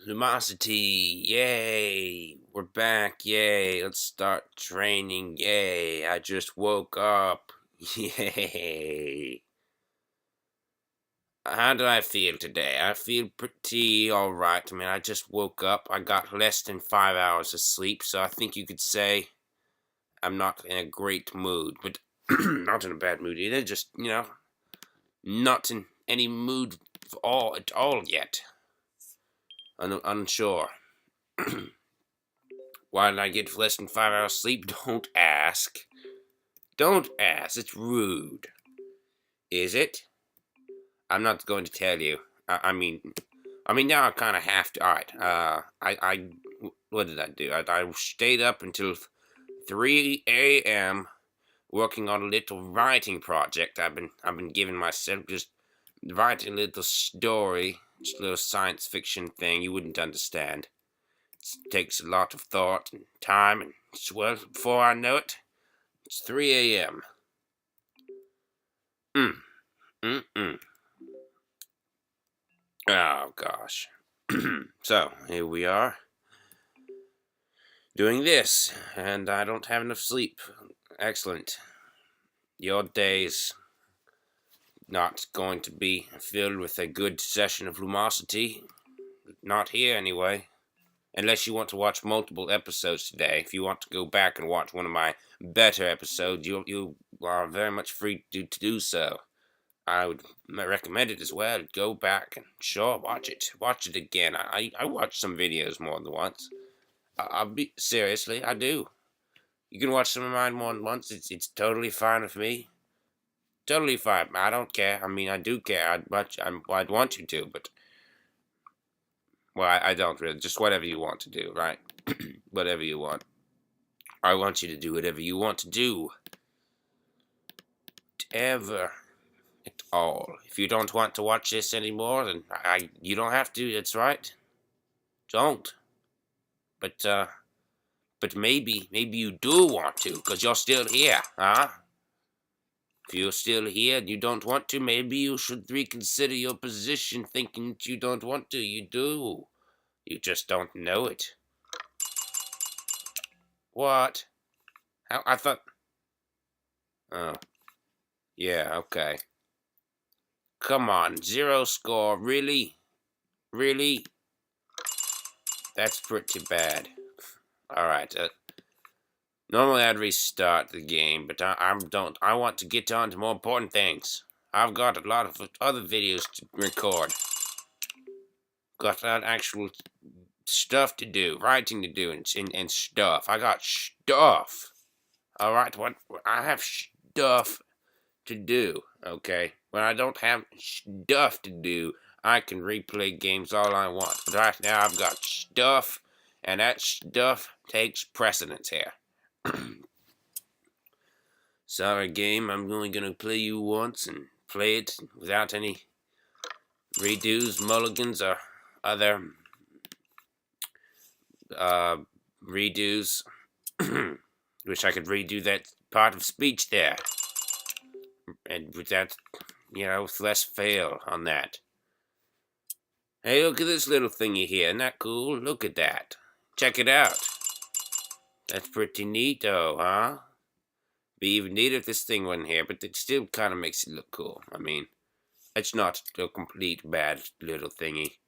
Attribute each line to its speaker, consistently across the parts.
Speaker 1: Lumosity, yay! We're back, yay! Let's start training, yay! I just woke up, yay! How do I feel today? I feel pretty alright. I mean, I just woke up. I got less than 5 hours of sleep, so I think you could say I'm not in a great mood, but not in a bad mood either. Just, not in any mood at all yet. Unsure. Why did I get less than 5 hours sleep? Don't ask. Don't ask. It's rude. Is it? I'm not going to tell you. I mean, now I kind of have to. All right. What did I do? I stayed up until 3 a.m. working on a little writing project. I've been giving myself, just writing a little story, just a little science fiction thing you wouldn't understand. It takes a lot of thought and time, and well, before I know it, it's 3 a.m. Oh, gosh. So, here we are, doing this, and I don't have enough sleep. Excellent. Your day's not going to be filled with a good session of Lumosity. Not here, anyway. Unless you want to watch multiple episodes today. If you want to go back and watch one of my better episodes, you are very much free to do so. I would recommend it as well. Go back and sure, watch it. Watch it again. I watch some videos more than once. Seriously, I do. You can watch some of mine more than once. It's totally fine with me. Totally fine. I don't care. I mean, I do care. I'd want you to, but well, I don't really. Just whatever you want to do, right? Whatever you want. I want you to do whatever you want to do. Whatever. At all. If you don't want to watch this anymore, then you don't have to. That's right. Don't. But maybe you do want to, because you're still here, huh? If you're still here and you don't want to, maybe you should reconsider your position, thinking that you don't want to. You do. You just don't know it. What? I thought... Oh. Yeah, okay. Come on, 0 score, really? Really? That's pretty bad. Alright, normally I'd restart the game, but I don't. I want to get on to more important things. I've got a lot of other videos to record. Got that actual stuff to do, writing to do, and stuff. I got stuff. Alright, I have stuff to do, okay? When I don't have stuff to do, I can replay games all I want. But right now I've got stuff, and that stuff takes precedence here. Sorry, game, I'm only gonna play you once and play it without any redos, mulligans, or other redos. Wish I could redo that part of speech there. And with that, with less fail on that. Hey, look at this little thingy here. Isn't that cool? Look at that. Check it out. That's pretty neat, though, huh? Be even neater if this thing wasn't here, but it still kind of makes it look cool. I mean, it's not a complete bad little thingy.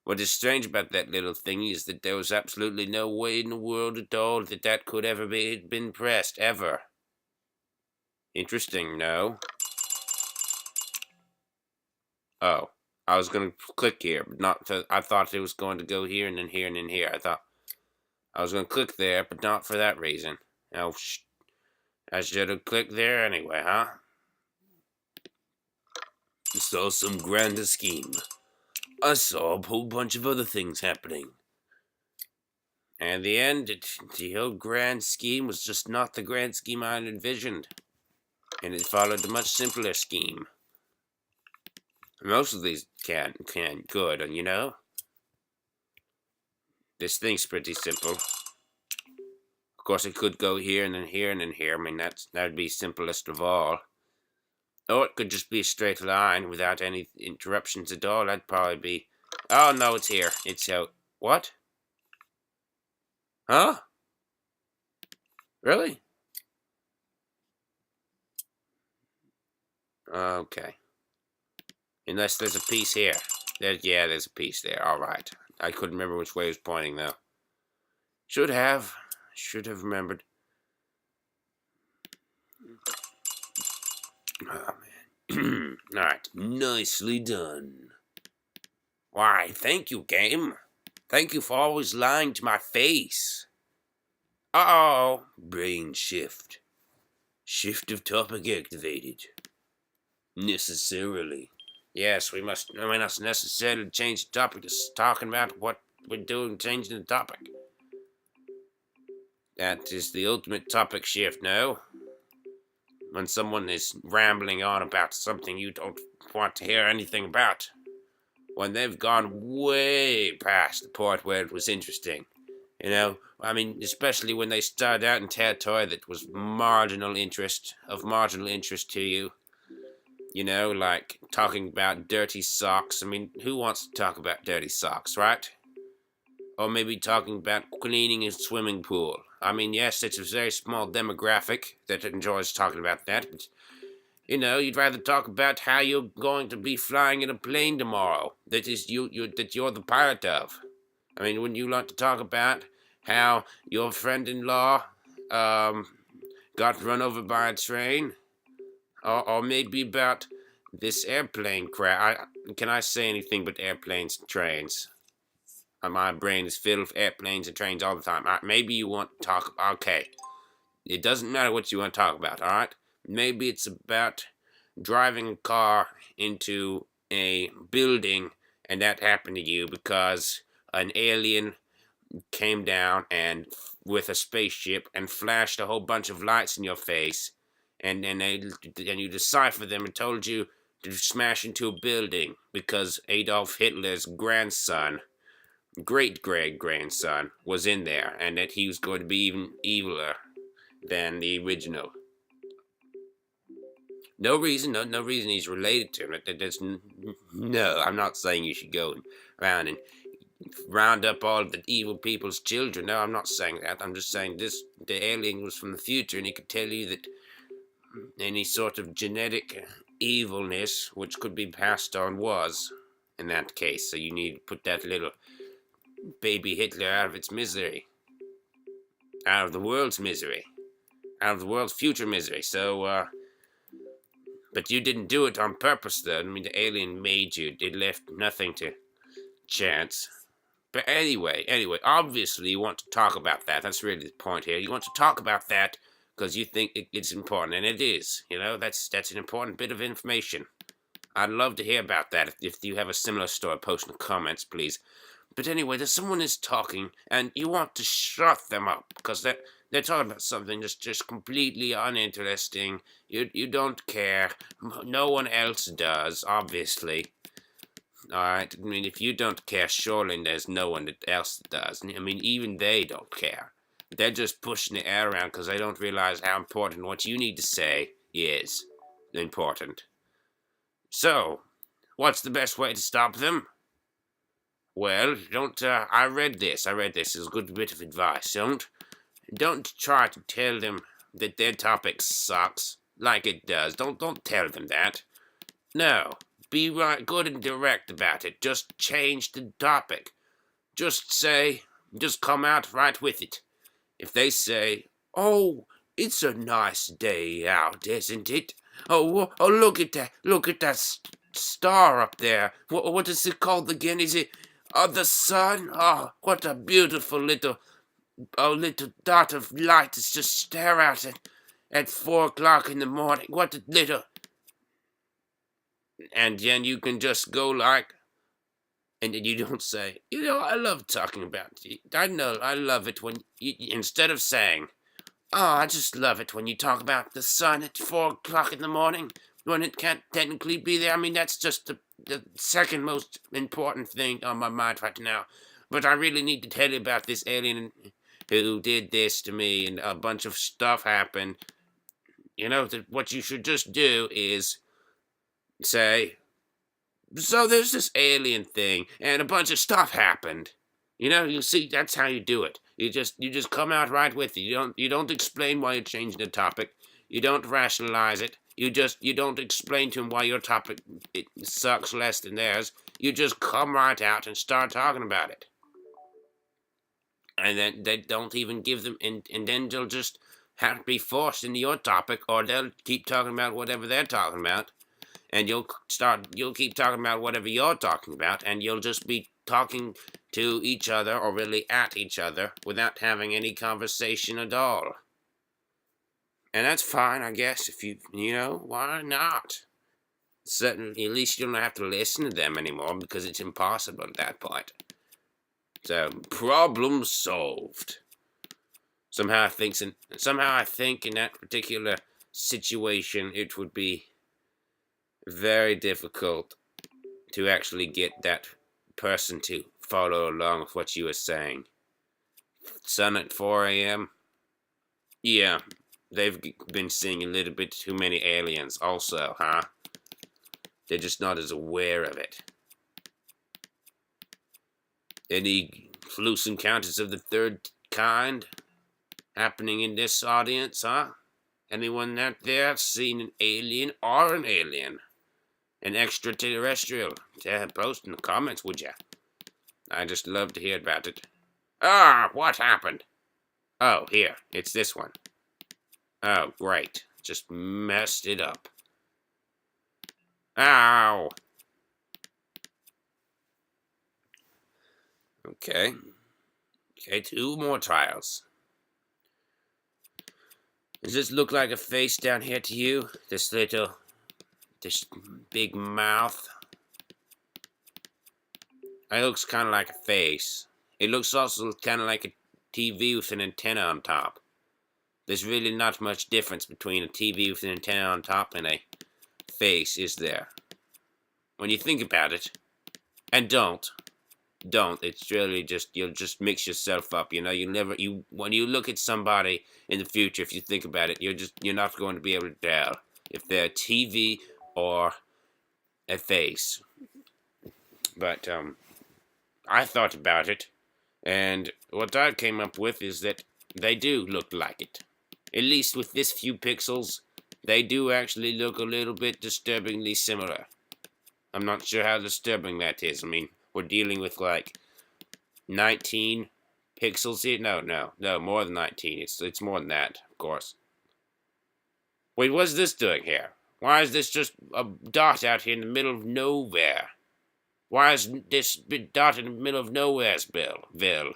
Speaker 1: What is strange about that little thingy is that there was absolutely no way in the world at all that could ever been pressed, ever. Interesting, no? Oh, I was going to click here, but not. I thought it was going to go here and then here and then here. I thought I was going to click there, but not for that reason. Now, I should have clicked there anyway, huh? I saw some grander scheme. I saw a whole bunch of other things happening. And in the end, the whole grand scheme was just not the grand scheme I had envisioned. And it followed a much simpler scheme. Most of these could, and this thing's pretty simple. Of course, it could go here and then here and then here. I mean, that'd be simplest of all. Or it could just be a straight line without any interruptions at all. That'd probably be Oh, no, it's here. It's out. What? Huh? Really? Okay. Unless there's a piece here. Yeah, there's a piece there. All right. I couldn't remember which way it was pointing, though. Should have. Should have remembered. Oh, man. All right. Nicely done. Why, thank you, game. Thank you for always lying to my face. Uh-oh. Brain shift. Shift of topic activated. Necessarily. Yes, we must necessarily change the topic to talking about what we're doing, changing the topic. That is the ultimate topic shift, no? When someone is rambling on about something you don't want to hear anything about. When they've gone way past the point where it was interesting. You know, I mean, especially when they started out in territory that was of marginal interest to you. You know, like talking about dirty socks. I mean, who wants to talk about dirty socks, right? Or maybe talking about cleaning a swimming pool. I mean, yes, it's a very small demographic that enjoys talking about that, but, you know, you'd rather talk about how you're going to be flying in a plane tomorrow that you're the pilot of. I mean, wouldn't you like to talk about how your friend-in-law got run over by a train? Or maybe about this airplane crash. Can I say anything but airplanes and trains? My brain is filled with airplanes and trains all the time. Maybe you want to talk. Okay, it doesn't matter what you want to talk about. All right. Maybe it's about driving a car into a building, and that happened to you because an alien came down and with a spaceship and flashed a whole bunch of lights in your face, and you deciphered them and told you to smash into a building because Adolf Hitler's grandson, great-great-grandson, was in there, and that he was going to be even eviler than the original. No reason he's related to him. No, I'm not saying you should go around and round up all the evil people's children. No, I'm not saying that. I'm just saying the alien was from the future, and he could tell you that any sort of genetic evilness which could be passed on was in that case. So you need to put that little baby Hitler out of its misery. Out of the world's misery. Out of the world's future misery. So, but you didn't do it on purpose, though. I mean, the alien made you. It left nothing to chance. But anyway, obviously you want to talk about that. That's really the point here. You want to talk about that because you think it's important, and it is. You know, that's an important bit of information. I'd love to hear about that. If you have a similar story, post in the comments, please. But anyway, there's someone is talking, and you want to shut them up because they're talking about something just completely uninteresting. You don't care. No one else does, obviously. Alright, I mean, if you don't care, surely there's no one else that does. I mean, even they don't care. They're just pushing the air around because they don't realize how important what you need to say is important. So, what's the best way to stop them? Well, don't, I read this. It's a good bit of advice. Don't try to tell them that their topic sucks, like it does. Don't tell them that. No. Be right, good and direct about it. Just change the topic. Just come out right with it. If they say, "Oh, it's a nice day out, isn't it? Oh, look at that star up there. What is it called again? Is it, the sun? Oh, what a beautiful little dot of light to just stare out at 4 o'clock in the morning. What a little..." And then you can just go like, and then you don't say, I love talking about it. I know, I love it when you, instead of saying, "Oh, I just love it when you talk about the sun at 4 o'clock in the morning when it can't technically be there." I mean, that's just the second most important thing on my mind right now. But I really need to tell you about this alien who did this to me, and a bunch of stuff happened. What you should just do is say, So there's this alien thing, and a bunch of stuff happened. You see, that's how you do it. You just come out right with it. You don't explain why you're changing the topic. You don't rationalize it. You don't explain to them why your topic it sucks less than theirs. You just come right out and start talking about it. And then they don't even give them, and then they'll just have to be forced into your topic, or they'll keep talking about whatever they're talking about, and you'll keep talking about whatever you're talking about, and you'll just be talking to each other, or really at each other, without having any conversation at all. And that's fine, I guess, if why not? Certainly, at least you don't have to listen to them anymore, because it's impossible at that point. So, problem solved. Somehow I think in that particular situation, it would be very difficult to actually get that person to follow along with what you were saying. Sun at 4 a.m.? Yeah, they've been seeing a little bit too many aliens also, huh? They're just not as aware of it. Any close encounters of the third kind happening in this audience, huh? Anyone out there seen an alien or an alien? An extraterrestrial? Post in the comments, would ya? I just love to hear about it. Ah, what happened? Oh, here, it's this one. Oh, great. Just messed it up. Ow! Okay. Okay, 2 more trials. Does this look like a face down here to you? This big mouth? It looks kind of like a face. It looks also kind of like a TV with an antenna on top. There's really not much difference between a TV with an antenna on top and a face, is there? When you think about it, and don't. It's really you'll just mix yourself up. When you look at somebody in the future, if you think about it, you're not going to be able to tell if they're a TV or a face. But I thought about it, and what I came up with is that they do look like it. At least with this few pixels, they do actually look a little bit disturbingly similar. I'm not sure how disturbing that is. I mean, we're dealing with like 19 pixels here. No, more than 19. It's more than that, of course. Wait, what's this doing here? Why is this just a dot out here in the middle of nowhere? Why is this dot in the middle of nowhere's Ville?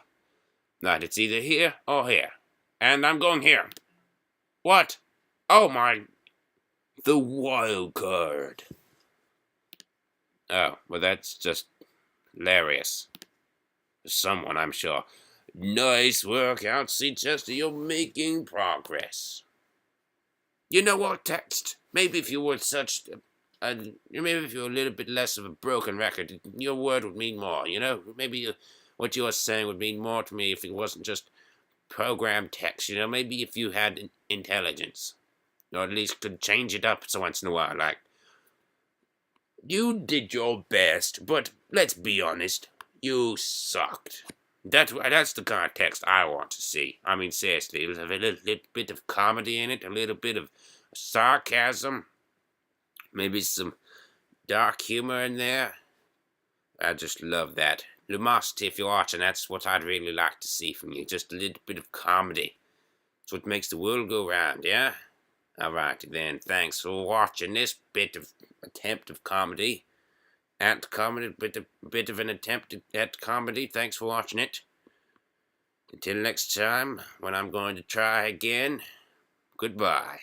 Speaker 1: Not, it's either here or here. And I'm going here. What? Oh my... The wild card. Oh, well that's just hilarious. Someone, I'm sure. Nice work out, CChesster. You're making progress. You know what, Text? Maybe if you were maybe if you were a little bit less of a broken record, your word would mean more, Maybe what you were saying would mean more to me if it wasn't just programmed text, Maybe if you had intelligence. Or at least could change it up so once in a while, like, you did your best, but let's be honest, you sucked. That's the kind of text I want to see. I mean, seriously, with a little bit of comedy in it, a little bit of sarcasm, maybe some dark humor in there. I just love that. Lumosity, if you're watching, that's what I'd really like to see from you. Just a little bit of comedy. It's what makes the world go round, yeah? Alright then, thanks for watching this attempt of comedy. Bit of an attempt at comedy. Thanks for watching it. Until next time, when I'm going to try again, goodbye.